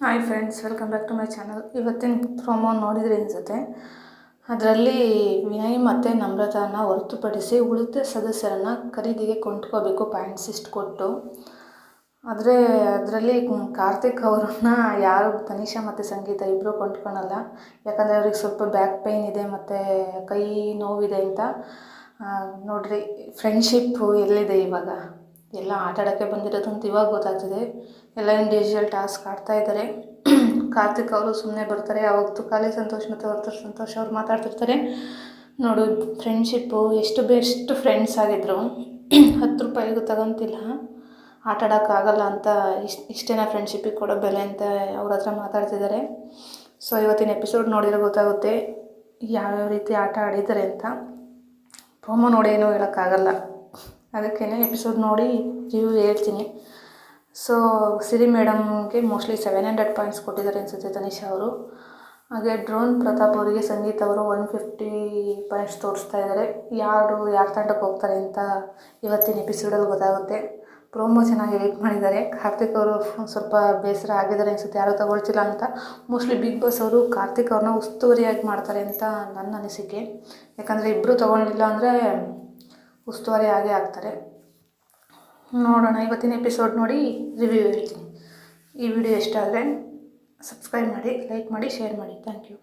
Hi friends, welcome back to my channel. ಇವತ್ತಿನ promo ನೋಡಿದರೆ ಅನಿಸುತ್ತೆ. ಅದರಲ್ಲಿ ವಿನಯ್ ಮತ್ತು ನಮ್ರತಾನ ಹೊರತುಪಡಿಸಿ ಉಳಿದ ಸದಸ್ಯರನ್ನು ಖರೀದಿಗೆ ಕೊಂಡ್ಕೋಬೇಕು ಪಾಯಿಂಟ್ಸ್ ಇಷ್ಟು ಕೊಟ್ಟು. ಆದರೆ ಅದರಲ್ಲಿ ಕಾರ್ತಿಕ್ ಅವ್ರನ್ನ ಯಾರು ತನಿಷಾ ಮತ್ತು ಸಂಗೀತ ಇಬ್ಬರು ಕೊಂಡ್ಕೊಳಲ್ಲ. ಯಾಕಂದರೆ ಅವ್ರಿಗೆ ಸ್ವಲ್ಪ ಬ್ಯಾಕ್ ಪೇಯ್ನ್ ಇದೆ ಮತ್ತು ಕೈ ನೋವಿದೆ ಅಂತ. ನೋಡ್ರಿ, ಫ್ರೆಂಡ್ಶಿಪ್ಪು ಎಲ್ಲಿದೆ ಇವಾಗ? ಎಲ್ಲ ಆಟ ಆಡೋಕ್ಕೆ ಬಂದಿರೋದು ಅಂತ ಇವಾಗ ಗೊತ್ತಾಗ್ತಿದೆ. ಎಲ್ಲ ಇಂಡಿವಿಜುವಲ್ ಟಾಸ್ಕ್ ಆಡ್ತಾ ಇದ್ದಾರೆ. ಕಾರ್ತಿಕ್ ಅವರು ಸುಮ್ಮನೆ ಬರ್ತಾರೆ, ಅವಾಗ ತುಕಾಲಿ ಸಂತೋಷ್ ಮತ್ತು ವರ್ತೂರ್ ಸಂತೋಷ್ ಅವ್ರು ಮಾತಾಡ್ತಿರ್ತಾರೆ. ನೋಡು, ಫ್ರೆಂಡ್ಶಿಪ್ಪು ಎಷ್ಟು ಬೆಸ್ಟ್ ಫ್ರೆಂಡ್ಸ್ ಆಗಿದ್ರು 10 ರೂಪಾಯಿಗೂ ತಗೊಂತಿಲ್ಲ, ಆಟ ಆಡೋಕ್ಕಾಗಲ್ಲ ಅಂತ ಇಷ್ಟೇನ ಫ್ರೆಂಡ್ಶಿಪ್ಪಿಗೆ ಕೊಡೋ ಬೆಲೆ ಅಂತ ಅವ್ರ ಹತ್ರ ಮಾತಾಡ್ತಿದ್ದಾರೆ. ಸೊ ಇವತ್ತಿನ ಎಪಿಸೋಡ್ ನೋಡಿದ್ರೆ ಗೊತ್ತಾಗುತ್ತೆ ಯಾವ್ಯಾವ ರೀತಿ ಆಟ ಆಡಿದ್ದಾರೆ ಅಂತ. ಪ್ರೊಮೋ ನೋಡಿ ಏನೂ ಹೇಳೋಕ್ಕಾಗಲ್ಲ, ಅದಕ್ಕೇ ಎಪಿಸೋಡ್ ನೋಡಿ ರಿವ್ಯೂ ಹೇಳ್ತೀನಿ. ಸೊ ಸಿರಿ ಮೇಡಮ್ಗೆ ಮೋಸ್ಟ್ಲಿ 700 ಪಾಯಿಂಟ್ಸ್ ಕೊಟ್ಟಿದ್ದಾರೆ ಅನಿಸುತ್ತೆ ತನಿಷಾ ಅವರು. ಹಾಗೆ ಡ್ರೋನ್ ಪ್ರತಾಪ್ ಅವರಿಗೆ ಸಂಗೀತ ಅವರು 150 ಪಾಯಿಂಟ್ಸ್ ತೋರಿಸ್ತಾ ಇದ್ದಾರೆ. ಯಾರು ತಂಡಕ್ಕೆ ಹೋಗ್ತಾರೆ ಅಂತ ಇವತ್ತಿನ ಎಪಿಸೋಡಲ್ಲಿ ಗೊತ್ತಾಗುತ್ತೆ. ಪ್ರೋಮೋ ಚೆನ್ನಾಗಿ ಎಡಿಟ್ ಮಾಡಿದ್ದಾರೆ. ಕಾರ್ತಿಕ್ ಅವರು ಸ್ವಲ್ಪ ಬೇಸರ ಆಗಿದ್ದಾರೆ ಅನಿಸುತ್ತೆ, ಯಾರೂ ತಗೊಳ್ತಿಲ್ಲ ಅಂತ. ಮೋಸ್ಟ್ಲಿ ಬಿಗ್ ಬಾಸ್ ಅವರು ಕಾರ್ತಿಕ್ ಅವ್ರನ್ನ ಉಸ್ತುವಾರಿಯಾಗಿ ಮಾಡ್ತಾರೆ ಅಂತ ನನ್ನ ಅನಿಸಿಕೆ. ಯಾಕಂದರೆ ಇಬ್ಬರು ತೊಗೊಳ್ಳಿಲ್ಲ ಅಂದರೆ ಉಸ್ತುವಾರಿ ಆಗೇ ಆಗ್ತಾರೆ. ನೋಡೋಣ, ಇವತ್ತಿನ ಎಪಿಸೋಡ್ ನೋಡಿ ರಿವ್ಯೂ ಹೇಳ್ತೀನಿ. ಈ ವಿಡಿಯೋ ಇಷ್ಟ ಆದರೆ ಸಬ್ಸ್ಕ್ರೈಬ್ ಮಾಡಿ, ಲೈಕ್ ಮಾಡಿ, ಶೇರ್ ಮಾಡಿ. Thank you.